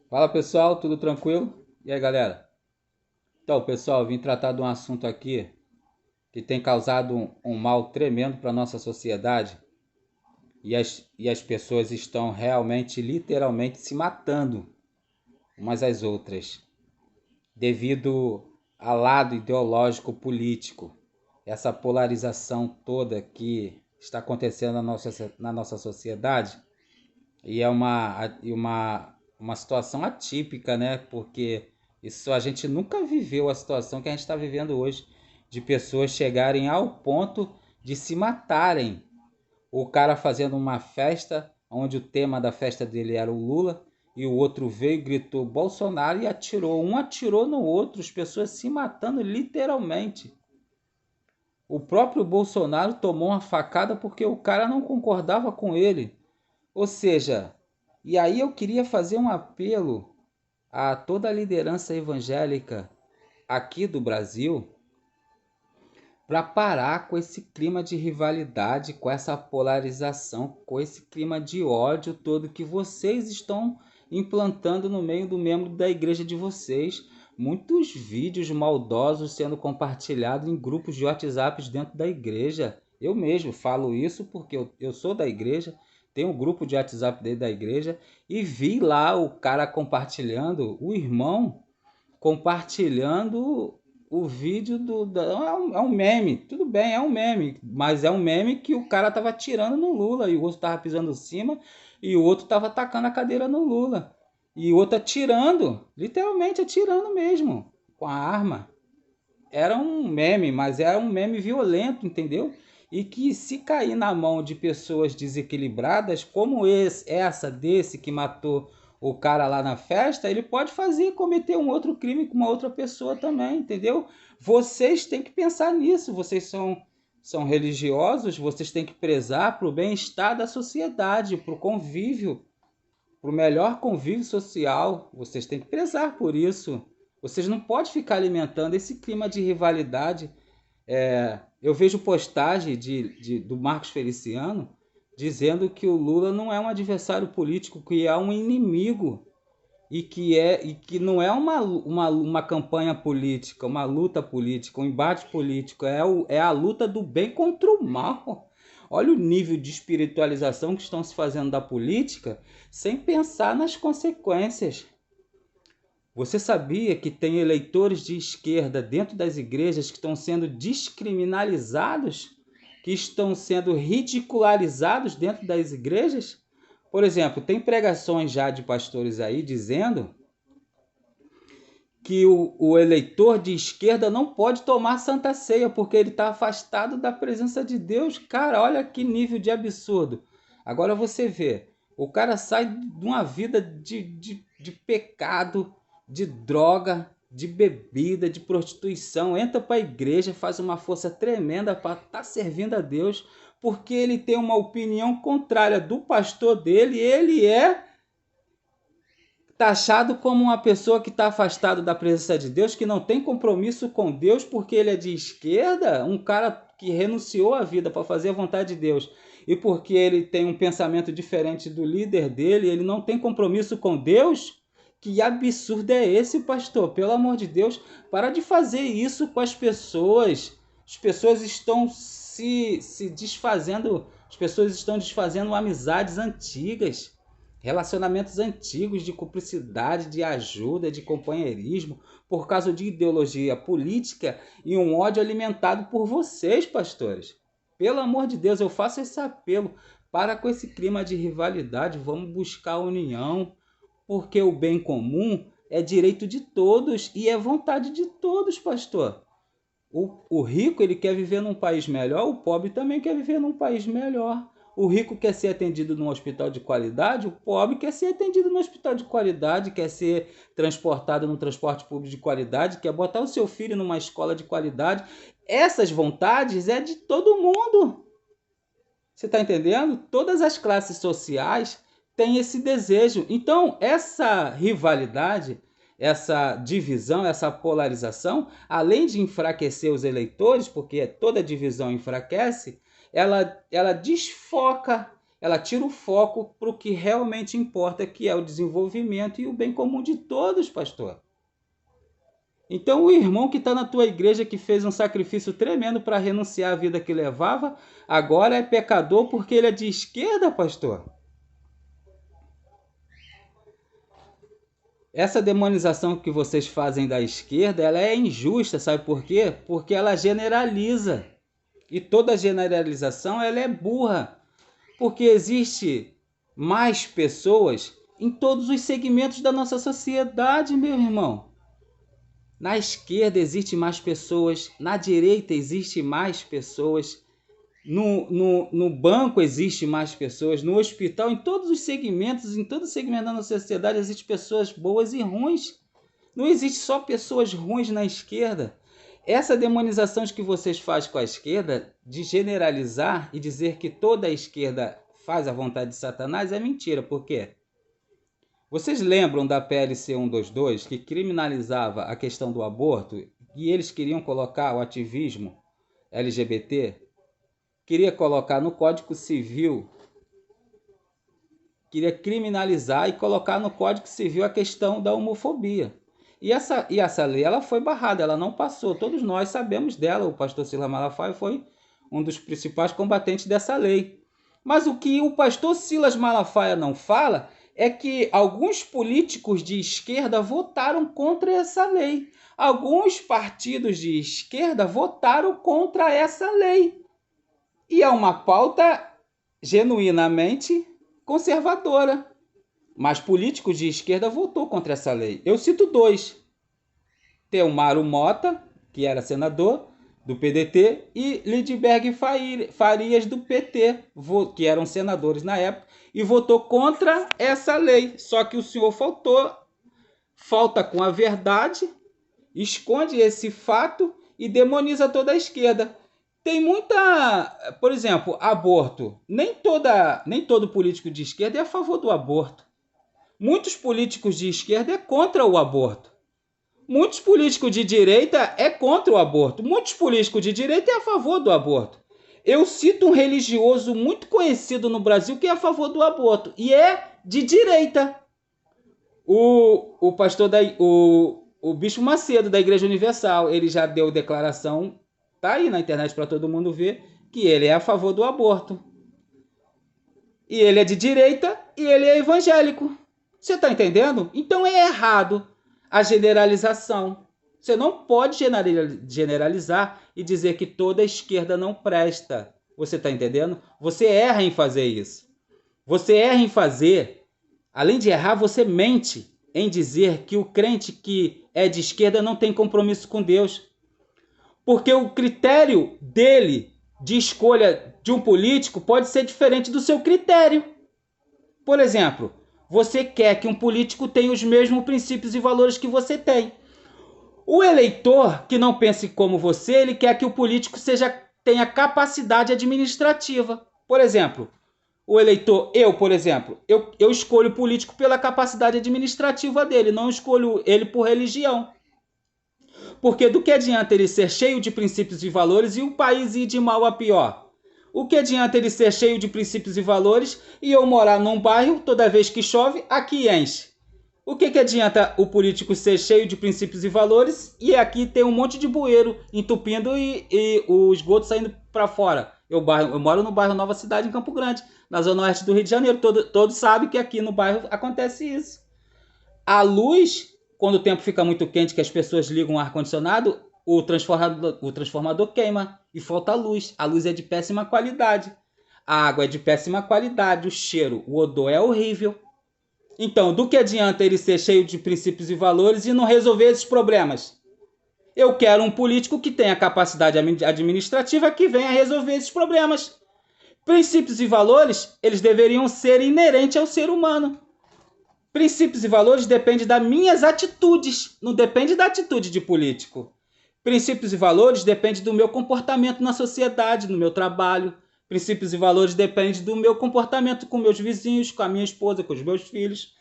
Fala pessoal, tudo tranquilo? E aí galera? Então pessoal, eu vim tratar de um assunto aqui que tem causado um mal tremendo para a nossa sociedade e as pessoas estão realmente, literalmente se matando umas às outras devido ao lado ideológico político, essa polarização toda que está acontecendo na nossa sociedade. E é uma situação atípica, né? Porque isso a gente nunca viveu a situação que a gente está vivendo hoje, de pessoas chegarem ao ponto de se matarem. O cara fazendo uma festa, onde o tema da festa dele era o Lula, e o outro veio e gritou Bolsonaro e atirou. Um atirou no outro, as pessoas se matando literalmente. O próprio Bolsonaro tomou uma facada porque o cara não concordava com ele. Ou seja, e aí eu queria fazer um apelo a toda a liderança evangélica aqui do Brasil para parar com esse clima de rivalidade, com essa polarização, com esse clima de ódio todo que vocês estão implantando no meio do membro da igreja de vocês. Muitos vídeos maldosos sendo compartilhados em grupos de WhatsApp dentro da igreja. Eu mesmo falo isso porque eu sou da igreja, tenho um grupo de WhatsApp dentro da igreja e vi lá o cara compartilhando, o irmão compartilhando o vídeo é um meme, tudo bem, é um meme, mas é um meme que o cara tava atirando no Lula e o outro tava pisando em cima e o outro tava atacando a cadeira no Lula. E o outro atirando, literalmente atirando mesmo, com a arma. Era um meme, mas era um meme violento, entendeu? E que se cair na mão de pessoas desequilibradas, como essa desse que matou o cara lá na festa, ele pode fazer cometer um outro crime com uma outra pessoa também, entendeu? Vocês têm que pensar nisso, vocês são religiosos, vocês têm que prezar para o bem-estar da sociedade, para o convívio, para o melhor convívio social, vocês têm que prezar por isso. Vocês não podem ficar alimentando esse clima de rivalidade. Eu vejo postagem do Marcos Feliciano dizendo que o Lula não é um adversário político, que é um inimigo e que não é uma campanha política, uma luta política, um embate político, é a luta do bem contra o mal. Olha o nível de espiritualização que estão se fazendo da política sem pensar nas consequências. Você sabia que tem eleitores de esquerda dentro das igrejas que estão sendo descriminalizados, que estão sendo ridicularizados dentro das igrejas? Por exemplo, tem pregações já de pastores aí dizendo que o eleitor de esquerda não pode tomar santa ceia porque ele está afastado da presença de Deus. Cara, olha que nível de absurdo. Agora você vê, o cara sai de uma vida de pecado, de droga, de bebida, de prostituição, entra para a igreja, faz uma força tremenda para estar servindo a Deus, porque ele tem uma opinião contrária do pastor dele, ele é taxado como uma pessoa que está afastado da presença de Deus, que não tem compromisso com Deus porque ele é de esquerda, um cara que renunciou à vida para fazer a vontade de Deus, e porque ele tem um pensamento diferente do líder dele, ele não tem compromisso com Deus. Que absurdo é esse, pastor? Pelo amor de Deus, para de fazer isso com as pessoas. As pessoas estão se desfazendo, as pessoas estão desfazendo amizades antigas, relacionamentos antigos de cumplicidade, de ajuda, de companheirismo, por causa de ideologia política e um ódio alimentado por vocês, pastores. Pelo amor de Deus, eu faço esse apelo. Para com esse clima de rivalidade, vamos buscar a união, porque o bem comum é direito de todos e é vontade de todos, pastor. O rico ele quer viver num país melhor, o pobre também quer viver num país melhor. O rico quer ser atendido num hospital de qualidade, o pobre quer ser atendido num hospital de qualidade, quer ser transportado num transporte público de qualidade, quer botar o seu filho numa escola de qualidade. Essas vontades é de todo mundo. Você está entendendo? Todas as classes sociais têm esse desejo. Então, essa rivalidade, essa divisão, essa polarização, além de enfraquecer os eleitores, porque toda divisão enfraquece, ela desfoca, Ela tira o foco para o que realmente importa, que é o desenvolvimento e o bem comum de todos, pastor. Então o irmão que está na tua igreja, que fez um sacrifício tremendo para renunciar à vida que levava, agora é pecador porque ele é de esquerda, pastor. Essa demonização que vocês fazem da esquerda, ela é injusta, sabe por quê? Porque ela generaliza. E toda generalização ela é burra. Porque existe mais pessoas em todos os segmentos da nossa sociedade, meu irmão. Na esquerda existe mais pessoas, na direita existe mais pessoas, no banco existe mais pessoas, no hospital, em todos os segmentos, em todo segmento da nossa sociedade existem pessoas boas e ruins. Não existe só pessoas ruins na esquerda. Essa demonização que vocês fazem com a esquerda, de generalizar e dizer que toda a esquerda faz a vontade de Satanás, é mentira. Por quê? Vocês lembram da PLC 122, que criminalizava a questão do aborto, e eles queriam colocar o ativismo LGBT? Queria colocar no Código Civil, queria criminalizar e colocar no Código Civil a questão da homofobia. E essa lei ela foi barrada, ela não passou. Todos nós sabemos dela. O pastor Silas Malafaia foi um dos principais combatentes dessa lei. Mas o que o pastor Silas Malafaia não fala é que alguns políticos de esquerda votaram contra essa lei. Alguns partidos de esquerda votaram contra essa lei. E é uma pauta genuinamente conservadora. Mas políticos de esquerda votou contra essa lei. Eu cito dois. Telmaro Mota, que era senador do PDT, e Lidberg Farias, do PT, que eram senadores na época, e votou contra essa lei. Só que o senhor falta com a verdade, esconde esse fato e demoniza toda a esquerda. Tem muita... Por exemplo, aborto. Nem todo político de esquerda é a favor do aborto. Muitos políticos de esquerda é contra o aborto. Muitos políticos de direita é contra o aborto. Muitos políticos de direita é a favor do aborto. Eu cito um religioso muito conhecido no Brasil que é a favor do aborto. E é de direita. O pastor o Bispo Macedo, da Igreja Universal, ele já deu declaração, tá aí na internet para todo mundo ver, que ele é a favor do aborto. E ele é de direita e ele é evangélico. Você está entendendo? Então é errado a generalização. Você não pode generalizar e dizer que toda a esquerda não presta. Você está entendendo? Você erra em fazer isso. Você erra em fazer, além de errar, você mente em dizer que o crente que é de esquerda não tem compromisso com Deus. Porque o critério dele de escolha de um político pode ser diferente do seu critério. Por exemplo, você quer que um político tenha os mesmos princípios e valores que você tem. O eleitor que não pense como você, ele quer que o político tenha capacidade administrativa. Por exemplo, o eleitor, por exemplo, eu escolho o político pela capacidade administrativa dele, não escolho ele por religião. Porque do que adianta ele ser cheio de princípios e valores e o país ir de mal a pior? O que adianta ele ser cheio de princípios e valores e eu morar num bairro, toda vez que chove, aqui enche? O que adianta o político ser cheio de princípios e valores e aqui tem um monte de bueiro entupindo e o esgoto saindo para fora? Eu moro no bairro Nova Cidade, em Campo Grande, na zona oeste do Rio de Janeiro. Todos sabem que aqui no bairro acontece isso. A luz, quando o tempo fica muito quente, que as pessoas ligam o ar-condicionado, o transformador queima e falta luz. A luz é de péssima qualidade. A água é de péssima qualidade. O cheiro, o odor é horrível. Então, do que adianta ele ser cheio de princípios e valores e não resolver esses problemas? Eu quero um político que tenha capacidade administrativa que venha resolver esses problemas. Princípios e valores, eles deveriam ser inerentes ao ser humano. Princípios e valores dependem das minhas atitudes, não depende da atitude de político. Princípios e valores dependem do meu comportamento na sociedade, no meu trabalho. Princípios e valores dependem do meu comportamento com meus vizinhos, com a minha esposa, com os meus filhos.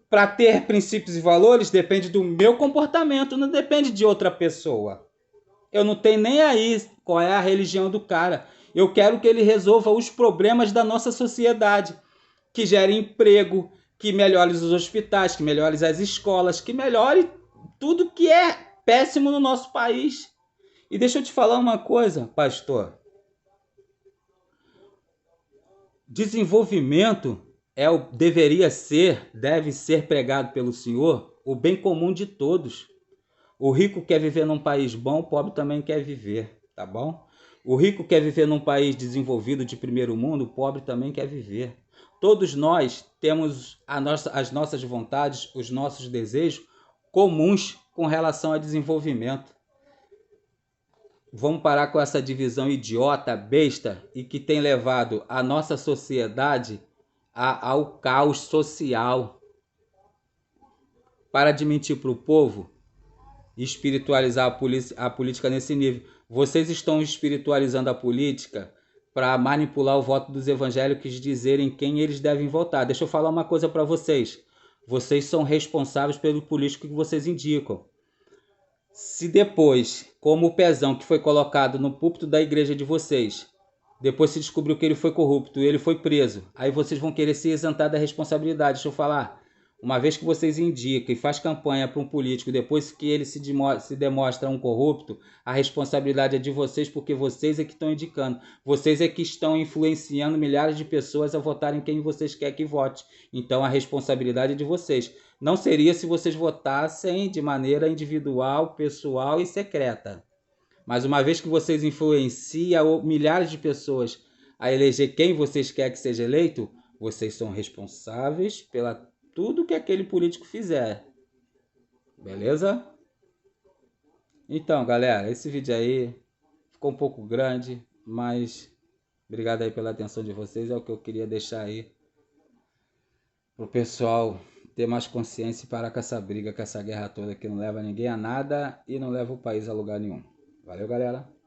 Para ter princípios e valores depende do meu comportamento, não depende de outra pessoa. Eu não tenho nem aí qual é a religião do cara. Eu quero que ele resolva os problemas da nossa sociedade, que gere emprego, que melhore os hospitais, que melhore as escolas, que melhore tudo que é péssimo no nosso país. E deixa eu te falar uma coisa, pastor. Desenvolvimento deve ser pregado pelo Senhor, o bem comum de todos. O rico quer viver num país bom, o pobre também quer viver, tá bom? O rico quer viver num país desenvolvido de primeiro mundo, o pobre também quer viver. Todos nós temos as nossas vontades, os nossos desejos comuns com relação a desenvolvimento. Vamos parar com essa divisão idiota, besta e que tem levado a nossa sociedade ao caos social. Para de mentir para o povo e espiritualizar a política nesse nível. Vocês estão espiritualizando a política para manipular o voto dos evangélicos, dizerem quem eles devem votar. Deixa eu falar uma coisa para vocês. Vocês são responsáveis pelo político que vocês indicam. Se depois, como o Pezão que foi colocado no púlpito da igreja de vocês, depois se descobriu que ele foi corrupto e ele foi preso, aí vocês vão querer se isentar da responsabilidade. Deixa eu falar. Uma vez que vocês indicam e faz campanha para um político, depois que ele se demonstra um corrupto, a responsabilidade é de vocês, porque vocês é que estão indicando. Vocês é que estão influenciando milhares de pessoas a votarem quem vocês querem que vote. Então a responsabilidade é de vocês. Não seria se vocês votassem de maneira individual, pessoal e secreta. Mas uma vez que vocês influenciam milhares de pessoas a eleger quem vocês querem que seja eleito, vocês são responsáveis pela tudo que aquele político fizer. Beleza? Então, galera, esse vídeo aí ficou um pouco grande, mas obrigado aí pela atenção de vocês. É o que eu queria deixar aí pro pessoal ter mais consciência e parar com essa briga, com essa guerra toda que não leva ninguém a nada e não leva o país a lugar nenhum. Valeu, galera!